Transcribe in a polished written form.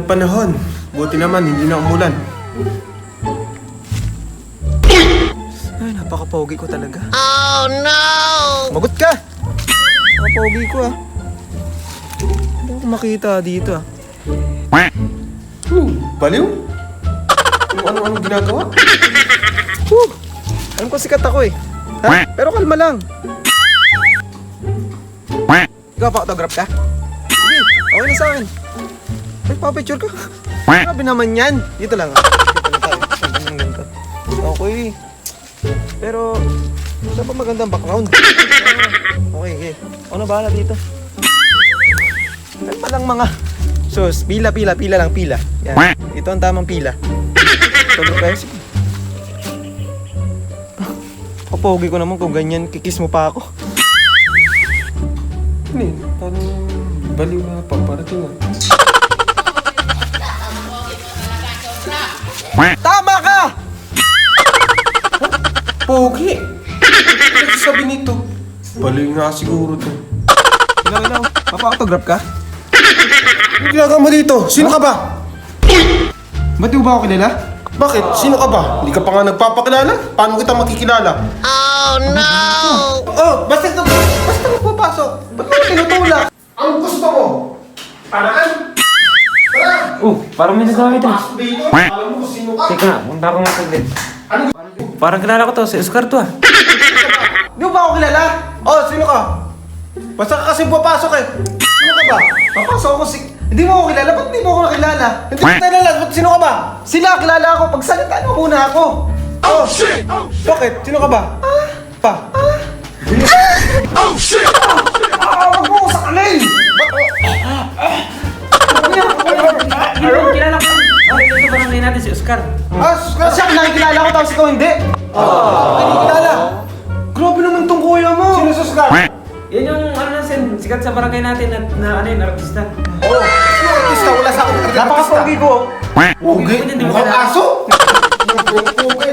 ng panahon. Buti naman, hindi na umulan. Ay, napaka-pogi ko talaga. Oh no! Magot ka! Napaka-pogi ko ah. Hindi ako makita dito ah. Baliw? Kung ano-anong ginagawa? Alam ko sikat ako eh. Ha? Pero kalma lang. Ikaw, pa-autograph ka? Sige, okay na sa akin. Ay, pa-picture ka. Grabe naman yan. Dito lang ah. Dito lang tayo. Okay. Pero, saan pa magandang background? Okay, okay. Ako na bahala dito. Ay, palang mga... Sus, pila lang, pila. Yan. Ito ang tamang pila. Autograph kayo, sige. Kapogi ko naman kung ganyan, kikis mo pa ako. Hindi, parang baliw na paparating ah. Tama ka! Pogi! Ano sabi nito? Baliw nga siguro to. Ilaw, papa-autograph ka? Ano ginagawa mo dito? Sino ka ba? Ba't di mo ba ako kilala? Bakit? Sino ka ba? Hindi ka pa nga nagpapakilala? Paano kita makikilala? Oh no! Oh, basta magpapasok. Ba't mo tinutulak? Ang gusto mo? Paraan? Parang may nagawa ito. Dito? Alam mo kung sino ka? Teka, punta ko nga saglit. Ano? Parang kilala ko to, si Oscar to ah. Di mo ba ako kilala? Oh, sino ka? Basta ka kasi papasok eh. Sino ka ba? Papasok ako si... Hindi mo ako kilala? Ba't di mo ako nakilala? Hindi mo kilala? Ba't sino ka ba? Sila, kilala ako. Pagsalitaan mo muna ako. Oh, shit! Bakit? Sino ka ba? Oh, shit! Wag mo ako sakalin! Kilala ko. Ito barangay natin si Oscar. Kasi ako nakikilala ko tapos ikaw hindi. Nakikilala. Grabe naman tong kuya mo. Sino Oscar? Yan yung ano na sikat sa barangay natin na ano yun, artista. Oh, sino artista? Wala sa akin. Napaka-pogi ko. Pogi? Mukhang aso? Pogi?